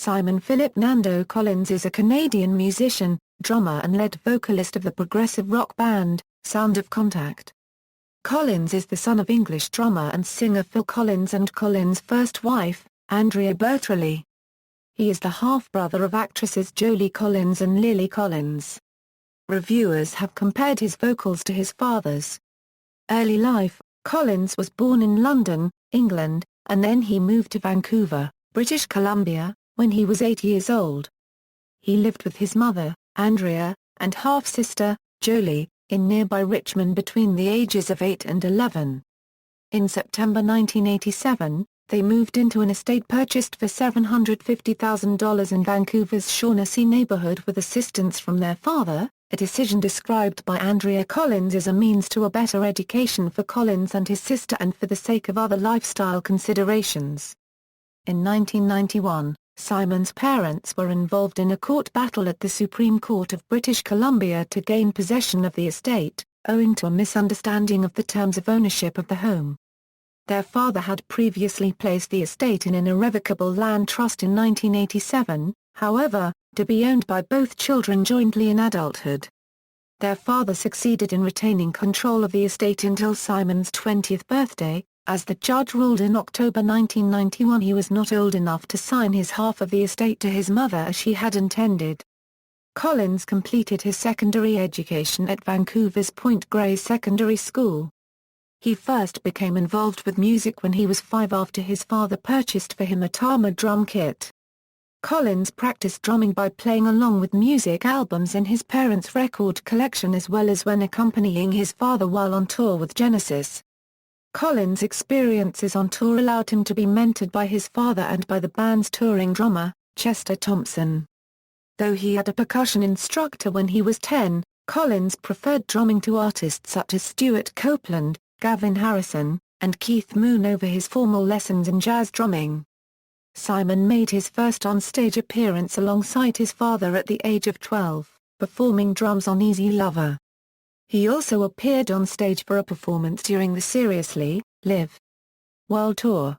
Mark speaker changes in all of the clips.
Speaker 1: Philip Nando Collins is a Canadian musician, drummer and lead vocalist of the progressive rock band, Sound of Contact. Collins is the son of English drummer and singer Phil Collins and Collins' first wife, Andrea Bertorelli. He is the half-brother of actresses Jolie Collins and Lily Collins. Reviewers have compared his vocals to his father's. Early life: Collins was born in London, England, and then he moved to Vancouver, British Columbia, when he was 8 years old. He lived with his mother, Andrea, and half-sister, Jolie, in nearby Richmond between the ages of 8 and 11. In September 1987, they moved into an estate purchased for $750,000 in Vancouver's Shaughnessy neighborhood with assistance from their father, a decision described by Andrea Collins as a means to a better education for Collins and his sister and for the sake of other lifestyle considerations. In 1991, Simon's parents were involved in a court battle at the Supreme Court of British Columbia to gain possession of the estate, owing to a misunderstanding of the terms of ownership of the home. Their father had previously placed the estate in an irrevocable land trust in 1987, however, to be owned by both children jointly in adulthood. Their father succeeded in retaining control of the estate until Simon's 20th birthday. As the judge ruled in October 1991 he was not old enough to sign his half of the estate to his mother as she had intended. Collins completed his secondary education at Vancouver's Point Grey Secondary School. He first became involved with music when he was 5 after his father purchased for him a Tama drum kit. Collins practiced drumming by playing along with music albums in his parents' record collection as well as when accompanying his father while on tour with Genesis. Collins' experiences on tour allowed him to be mentored by his father and by the band's touring drummer, Chester Thompson. Though he had a percussion instructor when he was 10, Collins preferred drumming to artists such as Stuart Copeland, Gavin Harrison, and Keith Moon over his formal lessons in jazz drumming. Simon made his first on-stage appearance alongside his father at the age of 12, performing drums on Easy Lover. He also appeared on stage for a performance during the Seriously Live World Tour.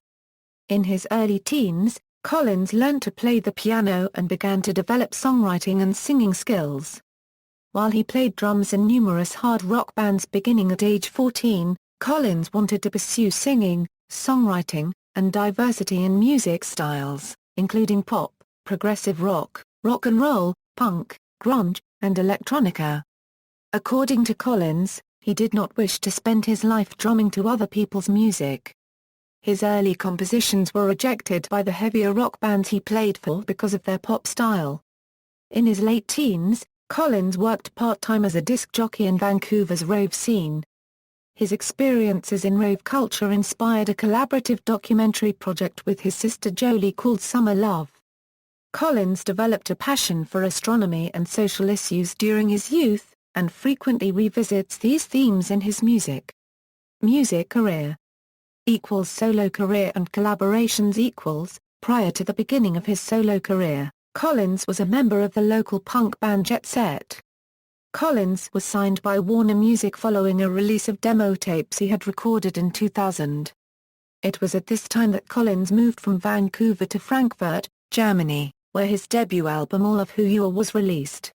Speaker 1: In his early teens, Collins learned to play the piano and began to develop songwriting and singing skills. While he played drums in numerous hard rock bands beginning at age 14, Collins wanted to pursue singing, songwriting, and diversity in music styles, including pop, progressive rock, rock and roll, punk, grunge, and electronica. According to Collins, he did not wish to spend his life drumming to other people's music. His early compositions were rejected by the heavier rock bands he played for because of their pop style. In his late teens, Collins worked part-time as a disc jockey in Vancouver's rave scene. His experiences in rave culture inspired a collaborative documentary project with his sister Jolie called Summer Love. Collins developed a passion for astronomy and social issues during his youth, and frequently revisits these themes in his music. Music career = solo career and collaborations = prior to the beginning of his solo career, Collins was a member of the local punk band Jet Set. Collins was signed by Warner Music following a release of demo tapes he had recorded in 2000. It was at this time that Collins moved from Vancouver to Frankfurt, Germany, where his debut album All of Who You Are was released.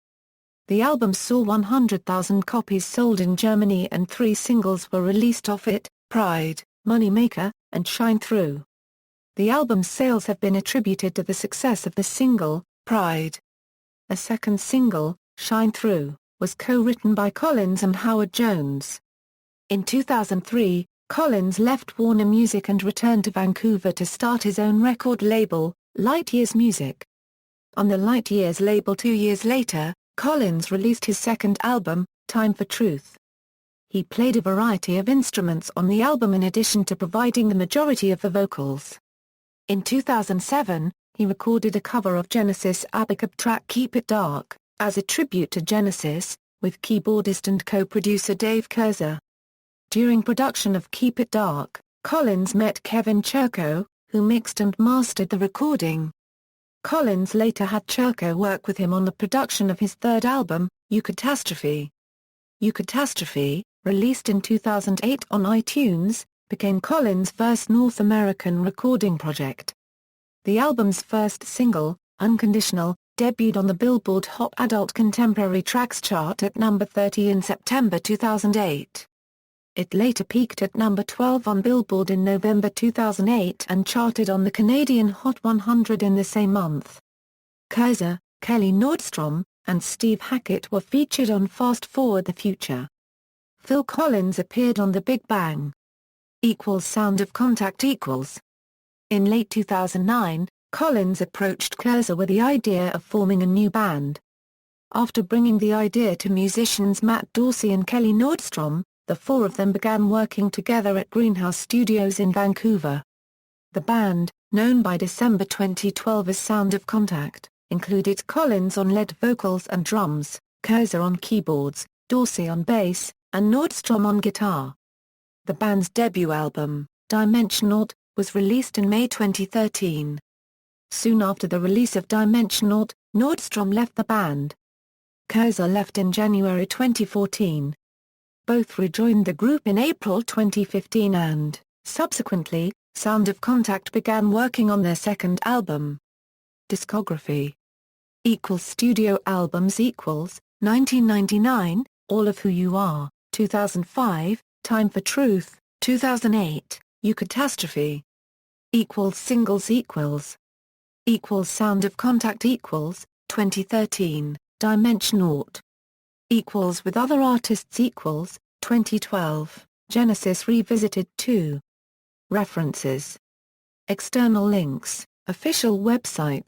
Speaker 1: The album saw 100,000 copies sold in Germany and 3 singles were released off it: Pride, Moneymaker, and Shine Through. The album's sales have been attributed to the success of the single, Pride. A second single, Shine Through, was co-written by Collins and Howard Jones. In 2003, Collins left Warner Music and returned to Vancouver to start his own record label, Light Years Music. On the Light Years label 2 years later, Collins released his second album, Time for Truth. He played a variety of instruments on the album in addition to providing the majority of the vocals. In 2007, he recorded a cover of Genesis' Abacab track Keep It Dark, as a tribute to Genesis, with keyboardist and co-producer Dave Kurzer. During production of Keep It Dark, Collins met Kevin Churko, who mixed and mastered the recording. Collins later had Churko work with him on the production of his third album, Eucatastrophe. Eucatastrophe, released in 2008 on iTunes, became Collins' first North American recording project. The album's first single, Unconditional, debuted on the Billboard Hot Adult Contemporary Tracks chart at number 30 in September 2008. It later peaked at number 12 on Billboard in November 2008 and charted on the Canadian Hot 100 in the same month. Kurzer, Kelly Nordstrom, and Steve Hackett were featured on Fast Forward the Future. Phil Collins appeared on The Big Bang. Sound of Contact. In late 2009, Collins approached Kurzer with the idea of forming a new band. After bringing the idea to musicians Matt Dorsey and Kelly Nordstrom, the four of them began working together at Greenhouse Studios in Vancouver. The band, known by December 2012 as Sound of Contact, included Collins on lead vocals and drums, Kurzer on keyboards, Dorsey on bass, and Nordstrom on guitar. The band's debut album, Dimensionaut, was released in May 2013. Soon after the release of Dimensionaut, Nordstrom left the band. Kurzer left in January 2014. Both rejoined the group in April 2015 and, subsequently, Sound of Contact began working on their second album. Discography. Studio albums. 1999, All of Who You Are, 2005, Time for Truth, 2008, Eucatastrophe. Singles. Sound of Contact. 2013, Dimensionaut. With other artists. 2012, Genesis Revisited 2. References. External links, official website.